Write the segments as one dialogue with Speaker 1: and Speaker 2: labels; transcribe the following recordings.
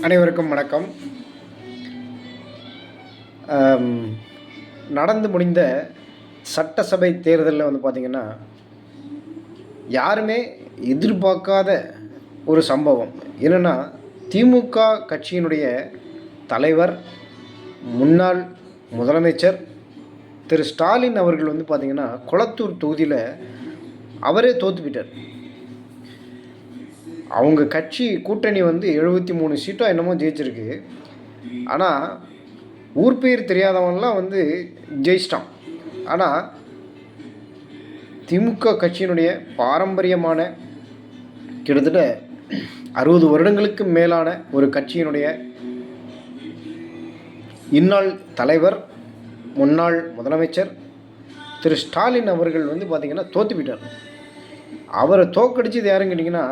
Speaker 1: அனைவருக்கும் வணக்கம். அம், நடந்து முடிந்த சட்டசபை தேர்தலில் பார்த்திங்கன்னா யாருமே எதிர்பார்க்காத ஒரு சம்பவம் என்னென்னா, திமுக கட்சியினுடைய தலைவர், முன்னாள் முதலமைச்சர் திரு ஸ்டாலின் அவர்கள் பார்த்திங்கன்னா கொளத்தூர் தொகுதியில் அவரே தோற்றுப்பிட்டார். அவங்க கட்சி கூட்டணி 73 சீட்டோ என்னமோ ஜெயிச்சிருக்கு. ஆனால் ஊர் பேர் தெரியாதவன்லாம் ஜெயிச்சிட்டான். ஆனால் திமுக கட்சியினுடைய பாரம்பரியமான கிட்டத்தட்ட 60 வருடங்களுக்கு மேலான ஒரு கட்சியினுடைய இந்நாள் தலைவர், முன்னாள் முதலமைச்சர் திரு ஸ்டாலின் அவர்கள் பார்த்திங்கன்னா தோற்றுப்பிட்டார். அவரை தோக்கடிச்சது யாருன்னு கேட்டிங்கன்னா,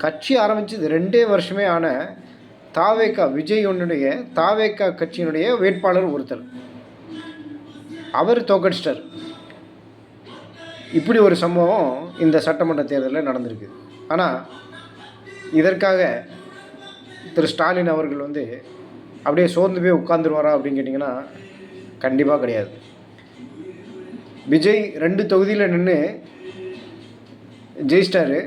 Speaker 1: கட்சி ஆரம்பித்தது 2 வருஷமே ஆன தாவேகா விஜயனுடைய தாவேகா கட்சியினுடைய வேட்பாளர் ஒருத்தர் அவர் தோக்கடிச்சிட்டார். இப்படி ஒரு சம்பவம் இந்த சட்டமன்ற தேர்தலில் நடந்திருக்கு. ஆனால் இதற்காக திரு ஸ்டாலின் அவர்கள் அப்படியே சோர்ந்து போய் உட்காந்துருவாரா அப்படின்னு கேட்டிங்கன்னா கண்டிப்பாக கிடையாது. விஜய் 2 தொகுதியில் நின்று ஜெயிச்சிட்டாரு.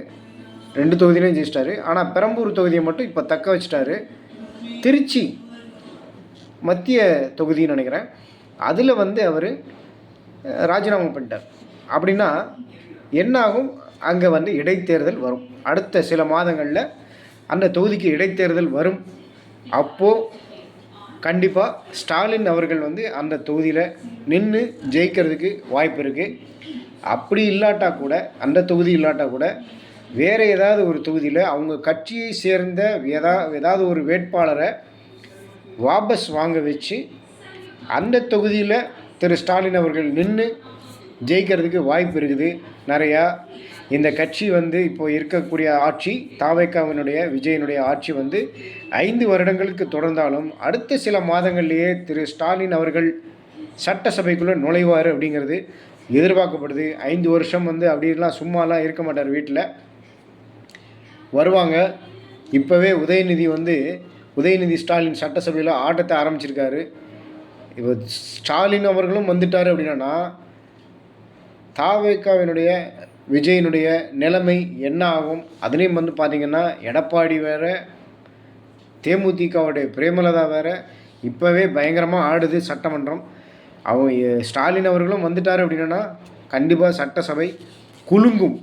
Speaker 1: 2 தொகுதியிலையும் ஜெயிச்சிட்டாரு. ஆனால் பெரம்பூர் தொகுதியை மட்டும் இப்போ தக்க வச்சிட்டாரு. திருச்சி மத்திய தொகுதின்னு நினைக்கிறேன், அதில் அவர் ராஜினாமா பண்ணிட்டார். அப்படின்னா என்ன ஆகும்? அங்கே இடைத்தேர்தல் வரும். அடுத்த சில மாதங்களில் அந்த தொகுதிக்கு இடைத்தேர்தல் வரும். அப்போது கண்டிப்பாக ஸ்டாலின் அவர்கள் அந்த தொகுதியில் நின்று ஜெயிக்கிறதுக்கு வாய்ப்பு இருக்குது. அப்படி இல்லாட்டா கூட, அந்த தொகுதி இல்லாட்டா கூட வேறு ஏதாவது ஒரு தொகுதியில் அவங்க கட்சியை சேர்ந்த ஏதாவது ஒரு வேட்பாளரை வாபஸ் வாங்க வச்சு அந்த தொகுதியில் திரு ஸ்டாலின் அவர்கள் நின்று ஜெயிக்கிறதுக்கு வாய்ப்பு இருக்குது நிறையா. இந்த கட்சி இப்போ இருக்கக்கூடிய ஆட்சி, தாவேகாவினுடைய விஜயனுடைய ஆட்சி 5 வருடங்களுக்கு தொடர்ந்தாலும் அடுத்த சில மாதங்கள்லேயே திரு ஸ்டாலின் அவர்கள் சட்டசபைக்குள்ளே நுழைவார் அப்படிங்கிறது எதிர்பார்க்கப்படுது. 5 வருஷம் அப்படிலாம் சும்மாலாம் இருக்க மாட்டார், வீட்டில் வருவாங்க. இப்போவே உதயநிதி ஸ்டாலின் சட்டசபையில் ஆட்டத்தை ஆரம்பிச்சிருக்காரு. இப்போ ஸ்டாலின் அவர்களும் வந்துட்டார் அப்படின்னா தாவேகாவினுடைய விஜயனுடைய நிலைமை என்ன ஆகும்? அதுலேயும் பார்த்திங்கன்னா எடப்பாடி வேறு, தேமுதிகவுடைய பிரேமலதா வேறு இப்போவே பயங்கரமாக ஆடுது சட்டமன்றம். ஸ்டாலின் அவர்களும் வந்துட்டார் அப்படின்னா கண்டிப்பாக சட்டசபை குலுங்கும்.